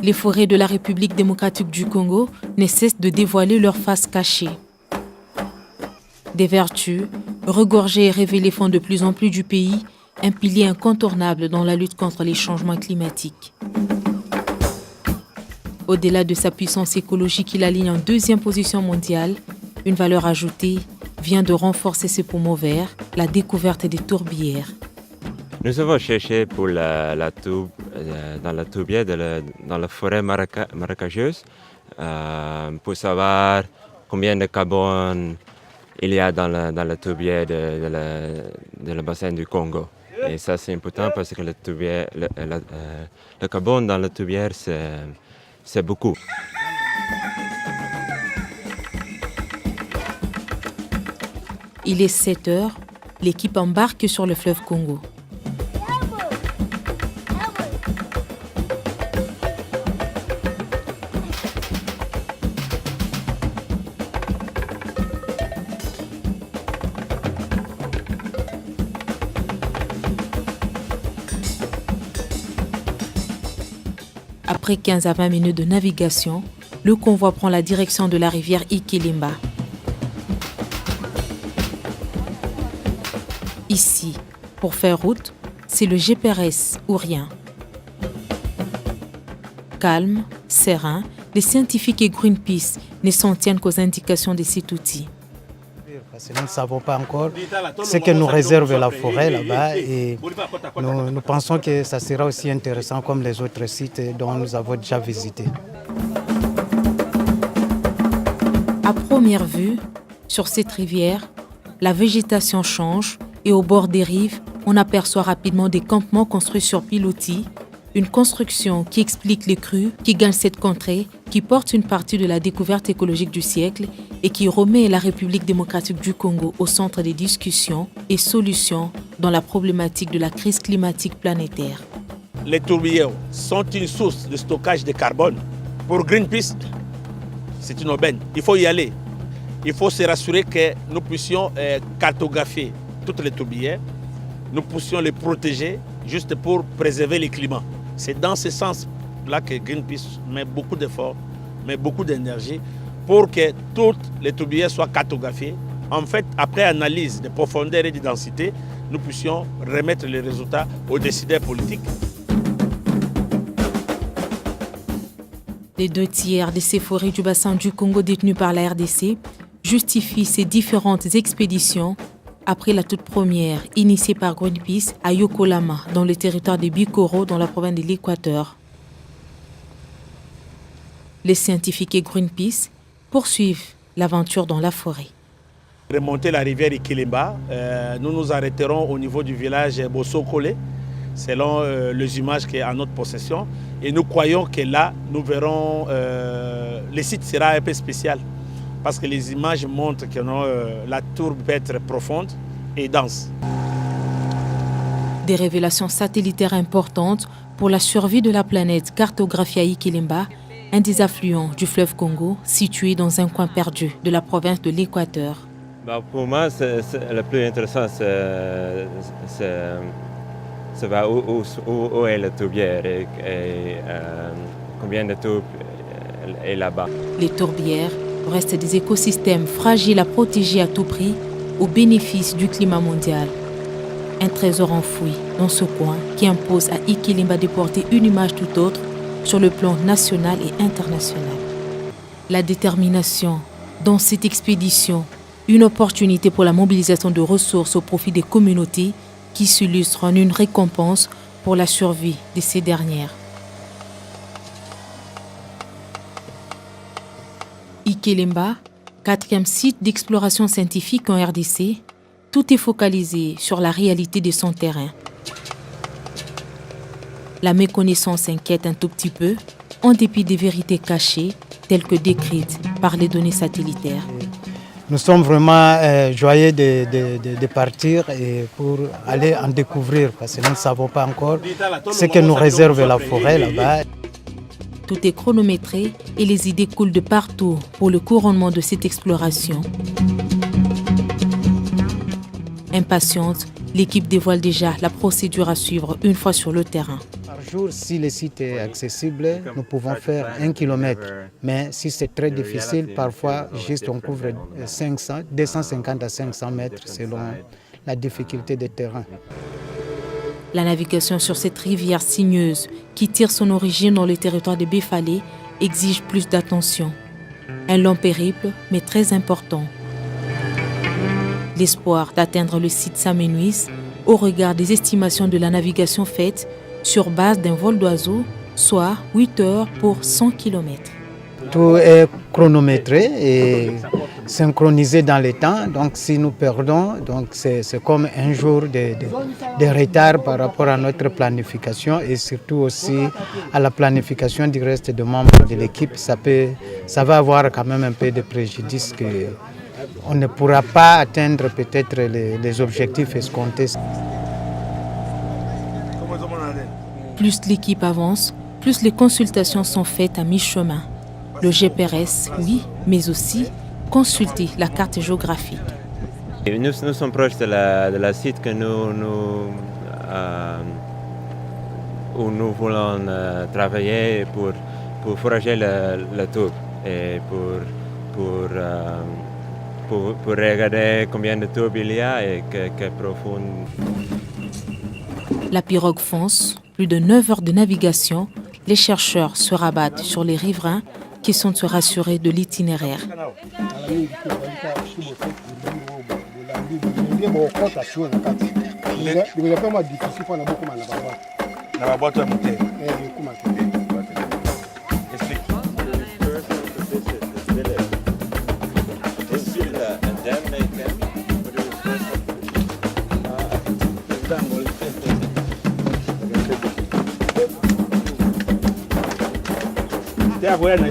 Les forêts de la République démocratique du Congo ne cessent de dévoiler leur face cachée. Des vertus, regorgées et révélées font de plus en plus du pays un pilier incontournable dans la lutte contre les changements climatiques. Au-delà de sa puissance écologique, il aligne en deuxième position mondiale. Une valeur ajoutée vient de renforcer ses poumons verts, la découverte des tourbières. Nous avons cherché pour dans la tourbière, dans la forêt marécageuse, pour savoir combien de carbone il y a dans la tourbière de le bassin du Congo. Et ça, c'est important parce que le carbone dans la tourbière, c'est beaucoup. Il est 7 heures, l'équipe embarque sur le fleuve Congo. Après 15 à 20 minutes de navigation, le convoi prend la direction de la rivière Ikilimba. Ici, pour faire route, c'est le GPRS ou rien. Calme, serein, les scientifiques et Greenpeace ne s'en tiennent qu'aux indications de cet outil. Parce que nous ne savons pas encore ce que nous réserve la forêt là-bas et nous pensons que ça sera aussi intéressant comme les autres sites dont nous avons déjà visité. À première vue, sur cette rivière, la végétation change et au bord des rives, on aperçoit rapidement des campements construits sur pilotis, une construction qui explique les crues qui gagnent cette contrée, qui porte une partie de la découverte écologique du siècle et qui remet la République démocratique du Congo au centre des discussions et solutions dans la problématique de la crise climatique planétaire. Les tourbières sont une source de stockage de carbone. Pour Greenpeace, c'est une aubaine. Il faut y aller. Il faut se rassurer que nous puissions cartographier toutes les tourbières, nous puissions les protéger juste pour préserver le climat. C'est dans ce sens-là que Greenpeace met beaucoup d'efforts, met beaucoup d'énergie pour que toutes les tourbières soient cartographiées. En fait, après analyse de profondeur et de densité, nous puissions remettre les résultats aux décideurs politiques. Les 2/3 de ces forêts du bassin du Congo détenues par la RDC justifient ces différentes expéditions après la toute première, initiée par Greenpeace à Yokolama, dans le territoire de Bikoro, dans la province de l'Équateur. Les scientifiques et Greenpeace poursuivent l'aventure dans la forêt. Remonter la rivière Ikilimba, nous nous arrêterons au niveau du village Bosokole, selon les images qui sont en notre possession. Et nous croyons que là, nous verrons, le site sera un peu spécial. Parce que les images montrent que la tourbe peut être profonde et dense. Des révélations satellitaires importantes pour la survie de la planète cartographiée à Ikilimba, un des affluents du fleuve Congo, situé dans un coin perdu de la province de l'Équateur. Pour moi, le plus intéressant, c'est où est la tourbière et combien de tourbes est là-bas. Les tourbières restent des écosystèmes fragiles à protéger à tout prix au bénéfice du climat mondial. Un trésor enfoui dans ce coin qui impose à Ikilimba de porter une image tout autre sur le plan national et international. La détermination dans cette expédition, une opportunité pour la mobilisation de ressources au profit des communautés qui s'illustre en une récompense pour la survie de ces dernières. Ikilimba, 4e site d'exploration scientifique en RDC, tout est focalisé sur la réalité de son terrain. La méconnaissance inquiète un tout petit peu, en dépit des vérités cachées, telles que décrites par les données satellitaires. Nous sommes vraiment joyeux de partir et pour aller en découvrir, parce que nous ne savons pas encore ce que nous réserve la forêt là-bas. Tout est chronométré et les idées coulent de partout pour le couronnement de cette exploration. Impatiente, l'équipe dévoile déjà la procédure à suivre une fois sur le terrain. Par jour, si le site est accessible, nous pouvons faire 1 kilomètre. Mais si c'est très difficile, parfois, juste on couvre 250 à 500 mètres selon la difficulté des terrains. La navigation sur cette rivière sinueuse qui tire son origine dans le territoire de Befale exige plus d'attention. Un long périple, mais très important. L'espoir d'atteindre le site Samenuis au regard des estimations de la navigation faite sur base d'un vol d'oiseau, soit 8 heures pour 100 km. Tout est chronométré et synchronisé dans le temps. Donc si nous perdons, c'est comme un jour de retard par rapport à notre planification et surtout aussi à la planification du reste des membres de l'équipe. Ça va avoir quand même un peu de préjudice qu'on ne pourra pas atteindre peut-être les objectifs escomptés. Plus l'équipe avance, plus les consultations sont faites à mi-chemin. Le GPRS, oui, mais aussi consulter la carte géographique. Et nous sommes proches de la site que où nous voulons travailler pour forager le tour et pour regarder combien de tourbes il y a et que profond. La pirogue fonce, plus de 9 heures de navigation, les chercheurs se rabattent sur les riverains qui sont rassurés de l'itinéraire.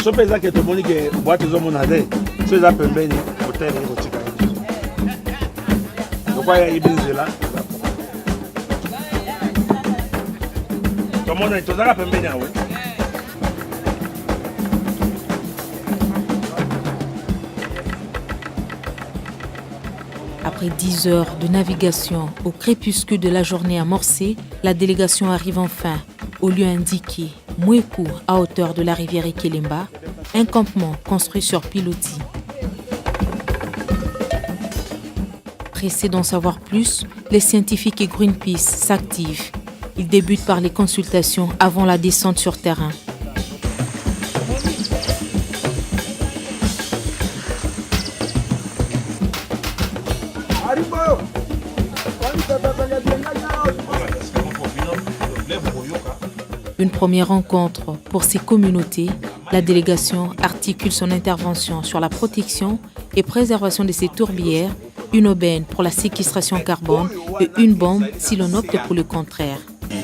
So pesa que tomoni que boîte zomo na de so za pembeni hotel ngo chika donc ya ibinzela tomona to za pembeni awe. Après 10 heures de navigation au crépuscule de la journée amorcée, la délégation arrive enfin au lieu indiqué, Mweku, à hauteur de la rivière Ikelemba, un campement construit sur pilotis. Pressés d'en savoir plus, les scientifiques et Greenpeace s'activent. Ils débutent par les consultations avant la descente sur terrain. Une première rencontre pour ces communautés, la délégation articule son intervention sur la protection et préservation de ces tourbières, une aubaine pour la séquestration carbone et une bombe si l'on opte pour le contraire.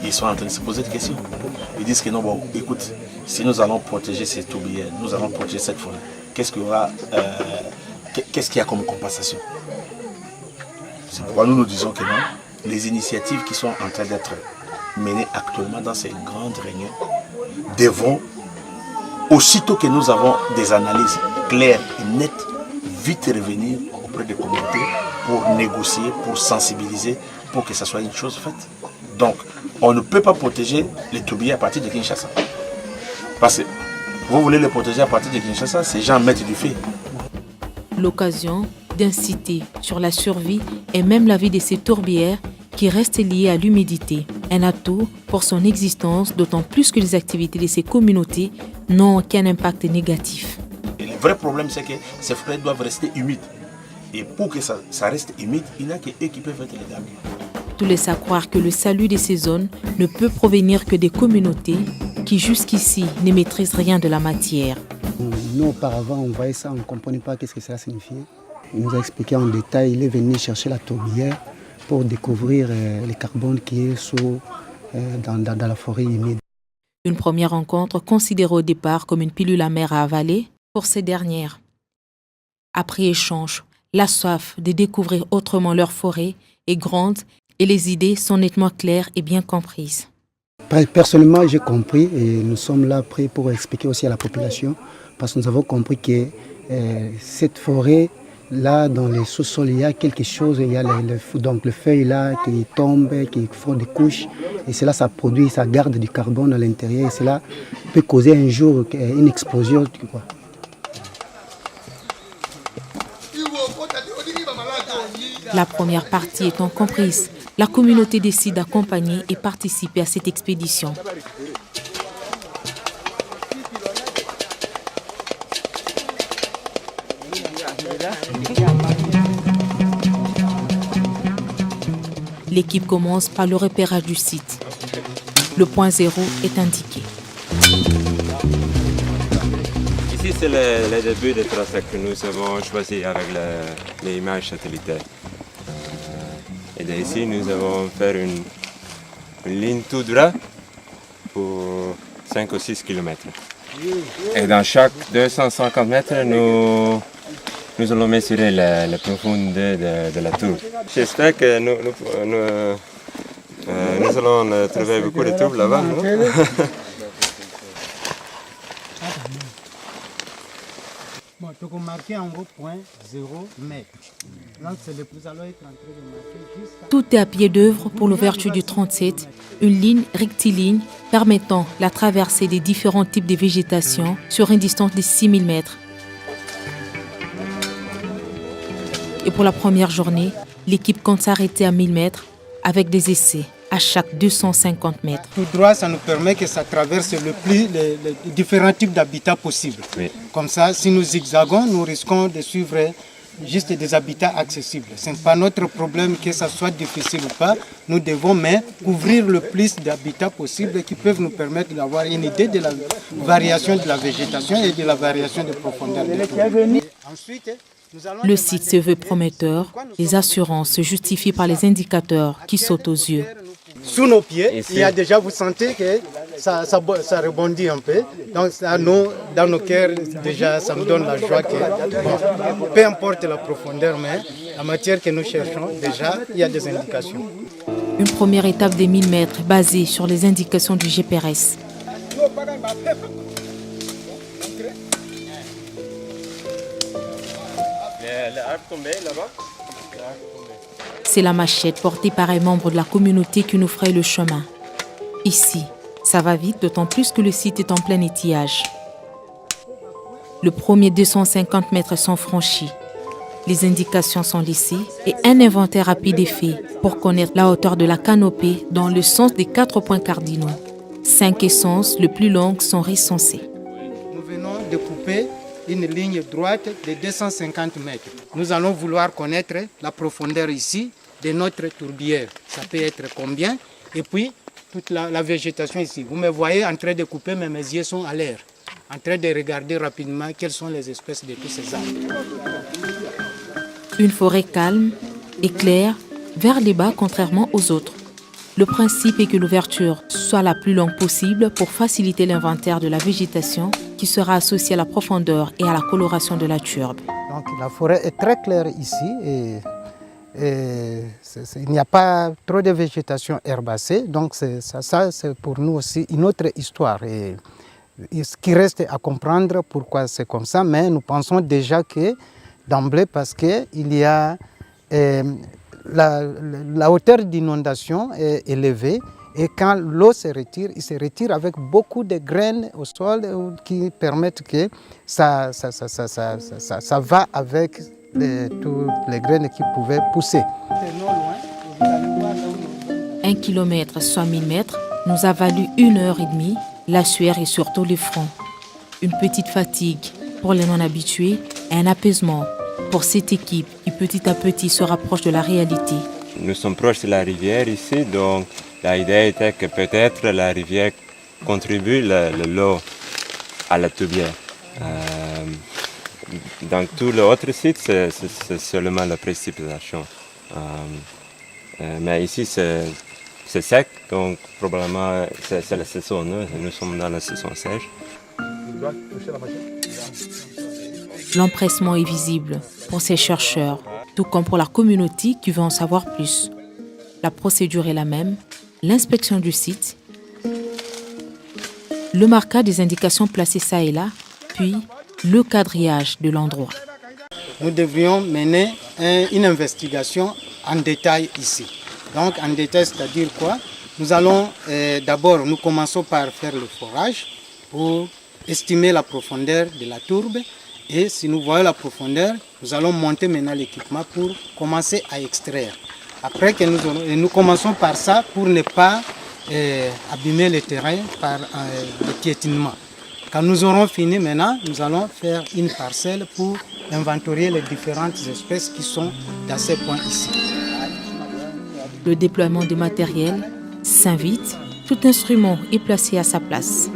Ils sont en train de se poser des questions. Ils disent que non, bon, écoute, si nous allons protéger ces tourbières, nous allons protéger cette forêt, qu'est-ce qu'il y a comme compensation? C'est pourquoi nous disons que non, les initiatives qui sont en train d'être menées actuellement dans ces grandes réunions devront, aussitôt que nous avons des analyses claires et nettes, vite revenir auprès des communautés pour négocier, pour sensibiliser, pour que ça soit une chose faite. Donc, on ne peut pas protéger les tourbières à partir de Kinshasa. Parce que vous voulez les protéger à partir de Kinshasa, ces gens mettent du feu. L'occasion d'inciter sur la survie et même la vie de ces tourbières qui restent liées à l'humidité. Un atout pour son existence, d'autant plus que les activités de ces communautés n'ont aucun impact négatif. Et le vrai problème, c'est que ces forêts doivent rester humides. Et pour que ça reste humide, il n'y a qu'eux qui peuvent être les dégâts. Tout laisse à croire que le salut de ces zones ne peut provenir que des communautés qui jusqu'ici ne maîtrisent rien de la matière. Nous, auparavant, on voyait ça, on ne comprenait pas ce que ça signifiait. Il nous a expliqué en détail, il est venu chercher la tourbière pour découvrir le carbone qui est dans la forêt humide. Une première rencontre considérée au départ comme une pilule amère à avaler pour ces dernières. Après échange, la soif de découvrir autrement leur forêt est grande et les idées sont nettement claires et bien comprises. Personnellement, j'ai compris et nous sommes là prêts pour expliquer aussi à la population parce que nous avons compris que cette forêt Là, dans les sous-sols, il y a quelque chose, il y a donc le feuille là qui tombe, qui font des couches, et cela, ça produit, ça garde du carbone à l'intérieur, et cela peut causer un jour une explosion. Quoi. La première partie étant comprise, la communauté décide d'accompagner et participer à cette expédition. L'équipe commence par le repérage du site. Le point zéro est indiqué. Ici, c'est le début des traces que nous avons choisi avec les images satellitaires. Et d'ici, nous avons fait une ligne tout droit pour 5 ou 6 km. Et dans chaque 250 mètres, nous allons mesurer la profondeur de la tour. J'espère que nous allons trouver beaucoup de tours là-bas. Donc on marquait en gros point 0 mètre. Donc c'est le plus allons être en train de marquer juste. Tout est à pied d'œuvre pour l'ouverture du 37, une ligne rectiligne permettant la traversée des différents types de végétation sur une distance de 6000 mètres. Et pour la première journée, l'équipe compte s'arrêter à 1000 mètres avec des essais à chaque 250 mètres. Tout droit, ça nous permet que ça traverse les différents types d'habitats possibles. Oui. Comme ça, si nous zigzagons, nous risquons de suivre juste des habitats accessibles. Ce n'est pas notre problème que ça soit difficile ou pas. Nous devons couvrir le plus d'habitats possibles qui peuvent nous permettre d'avoir une idée de la variation de la végétation et de la variation de profondeur. Ensuite, le site se veut prometteur. Les assurances se justifient par les indicateurs qui sautent aux yeux. Sous nos pieds, il y a déjà, vous sentez que ça rebondit un peu. Donc dans nos cœurs, déjà, ça nous donne la joie que, bon, peu importe la profondeur, mais la matière que nous cherchons, déjà, il y a des indications. Une première étape des 1000 mètres basée sur les indications du GPRS. C'est la machette portée par un membre de la communauté qui nous fraye le chemin. Ici, ça va vite, d'autant plus que le site est en plein étillage. Le premier 250 mètres sont franchis. Les indications sont laissées et un inventaire rapide est fait pour connaître la hauteur de la canopée dans le sens des 4 points cardinaux. 5 essences les plus longues sont recensées. Nous venons de couper une ligne droite de 250 mètres. Nous allons vouloir connaître la profondeur ici de notre tourbière. Ça peut être combien? Et puis, toute la végétation ici. Vous me voyez en train de couper, mais mes yeux sont à l'air, en train de regarder rapidement quelles sont les espèces de tous ces arbres. Une forêt calme et claire, vers les bas contrairement aux autres. Le principe est que l'ouverture soit la plus longue possible pour faciliter l'inventaire de la végétation qui sera associée à la profondeur et à la coloration de la turbe. Donc la forêt est très claire ici et il n'y a pas trop de végétation herbacée. Donc ça c'est pour nous aussi une autre histoire. Et ce qui reste à comprendre pourquoi c'est comme ça, mais nous pensons déjà que d'emblée parce qu'il y a la hauteur d'inondation est élevée et quand l'eau se retire, il se retire avec beaucoup de graines au sol qui permettent que ça va avec toutes les graines qui pouvaient pousser. 1 kilomètre, soit 1000 mètres, nous a valu 1h30, la sueur et surtout les fronts. Une petite fatigue pour les non-habitués et un apaisement pour cette équipe qui petit à petit se rapproche de la réalité. Nous sommes proches de la rivière ici, donc l'idée était que peut-être la rivière contribue l'eau à la tourbière. Dans tout l'autre site, c'est seulement la précipitation. Mais ici, c'est sec, donc probablement c'est la saison. Nous sommes dans la saison sèche. L'empressement est visible pour ces chercheurs, tout comme pour la communauté qui veut en savoir plus. La procédure est la même, l'inspection du site, le marquage des indications placées ça et là, puis le quadrillage de l'endroit. nous devrions mener une investigation en détail ici. Donc en détail, c'est-à-dire quoi? Nous allons d'abord, nous commençons par faire le forage pour estimer la profondeur de la tourbe. Et si nous voyons la profondeur, nous allons monter maintenant l'équipement pour commencer à extraire. Après que nous commençons par ça pour ne pas abîmer le terrain par le piétinement. Quand nous aurons fini maintenant, nous allons faire une parcelle pour inventorier les différentes espèces qui sont dans ces points ici. Le déploiement du matériel s'invite, tout instrument est placé à sa place.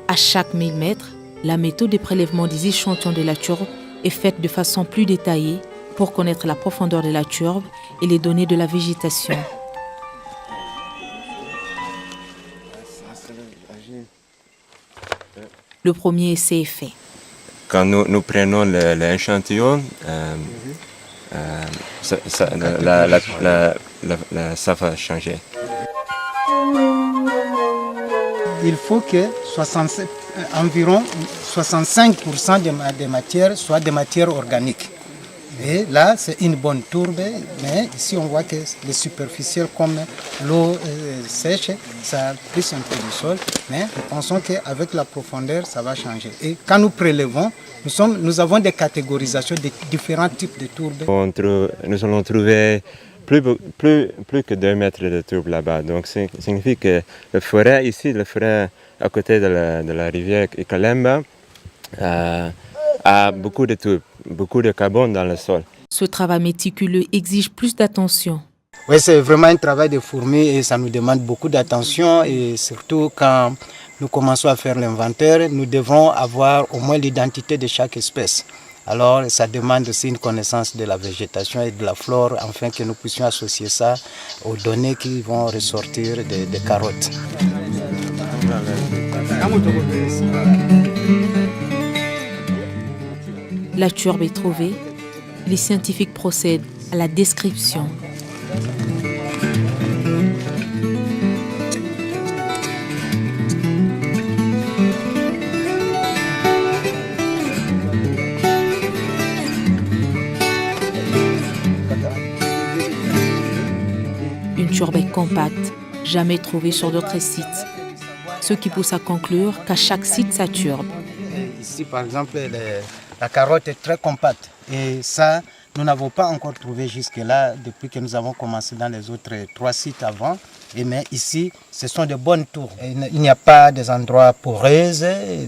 À chaque 1000 mètres, la méthode de prélèvement des échantillons de la turbe est faite de façon plus détaillée pour connaître la profondeur de la turbe et les données de la végétation. Le premier essai est fait. Quand nous prenons l'échantillon, ça va changer. Il faut que environ 65% des matières soient des matières organiques. Et là, c'est une bonne tourbe, mais ici on voit que les superficiels comme l'eau sèche, ça pousse un peu du sol, mais nous pensons qu'avec la profondeur, ça va changer. Et quand nous prélevons, nous avons des catégorisations de différents types de tourbes. Nous allons trouver plus que 2 mètres de tourbe là-bas. Donc ça signifie que la forêt ici, la forêt à côté de la rivière Ikalemba, a beaucoup de tourbes, beaucoup de carbone dans le sol. Ce travail méticuleux exige plus d'attention. Oui, c'est vraiment un travail de fourmi et ça nous demande beaucoup d'attention et surtout quand nous commençons à faire l'inventaire, nous devrons avoir au moins l'identité de chaque espèce. Alors ça demande aussi une connaissance de la végétation et de la flore afin que nous puissions associer ça aux données qui vont ressortir des carottes. La turbe est trouvée, les scientifiques procèdent à la description. Une turbe est compacte, jamais trouvée sur d'autres sites. Ce qui pousse à conclure qu'à chaque site sa turbe. Ici par exemple, la carotte est très compacte et ça, nous n'avons pas encore trouvé jusque-là depuis que nous avons commencé dans les autres 3 sites avant. Mais ici, ce sont de bonnes tourbes. Il n'y a pas des endroits poreux,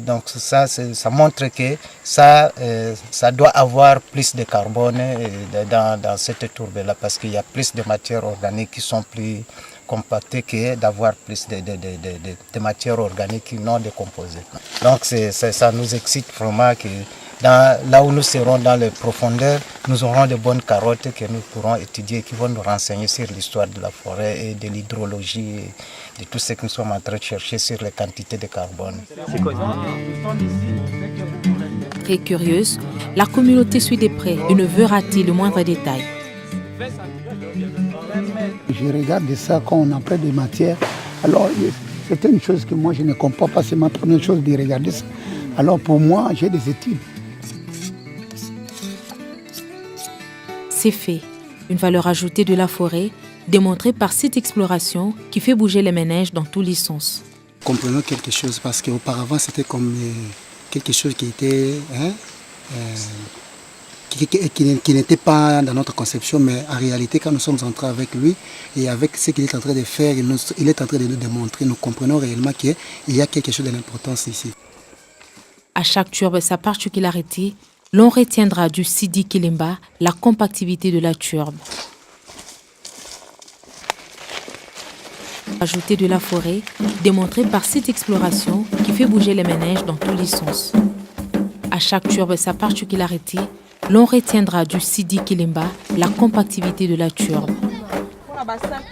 donc ça montre que ça doit avoir plus de carbone dans cette tourbe-là parce qu'il y a plus de matières organiques qui sont plus compactées que d'avoir plus de matières organiques non décomposées. Donc ça nous excite vraiment que là où nous serons dans les profondeurs, nous aurons de bonnes carottes que nous pourrons étudier, qui vont nous renseigner sur l'histoire de la forêt et de l'hydrologie, et de tout ce que nous sommes en train de chercher sur les quantités de carbone. Très curieuse, la communauté suit de près et ne veut rater le moindre détail. Je regarde ça quand on a près des matières. Alors, c'est une chose que moi je ne comprends pas, c'est ma première chose de regarder ça. Alors pour moi, j'ai des études. C'est fait, une valeur ajoutée de la forêt, démontrée par cette exploration qui fait bouger les méninges dans tous les sens. Comprenons quelque chose parce qu'auparavant c'était comme quelque chose qui était qui n'était pas dans notre conception, mais en réalité quand nous sommes entrés avec lui et avec ce qu'il est en train de faire, il est en train de nous démontrer, nous comprenons réellement qu'il y a quelque chose de l'importance ici. À chaque turbe sa particularité, l'on retiendra du Sidi Kilimba la compactivité de la turbe. Ajouté de la forêt, démontrée par cette exploration qui fait bouger les méninges dans tous les sens. À chaque turbe sa particularité, l'on retiendra du Sidi Kilimba la compactivité de la turbe.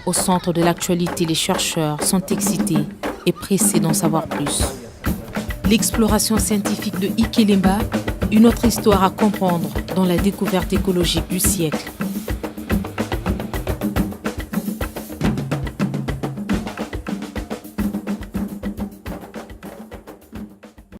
Au centre de l'actualité, les chercheurs sont excités et pressés d'en savoir plus. L'exploration scientifique de Ikilimba, une autre histoire à comprendre dans la découverte écologique du siècle.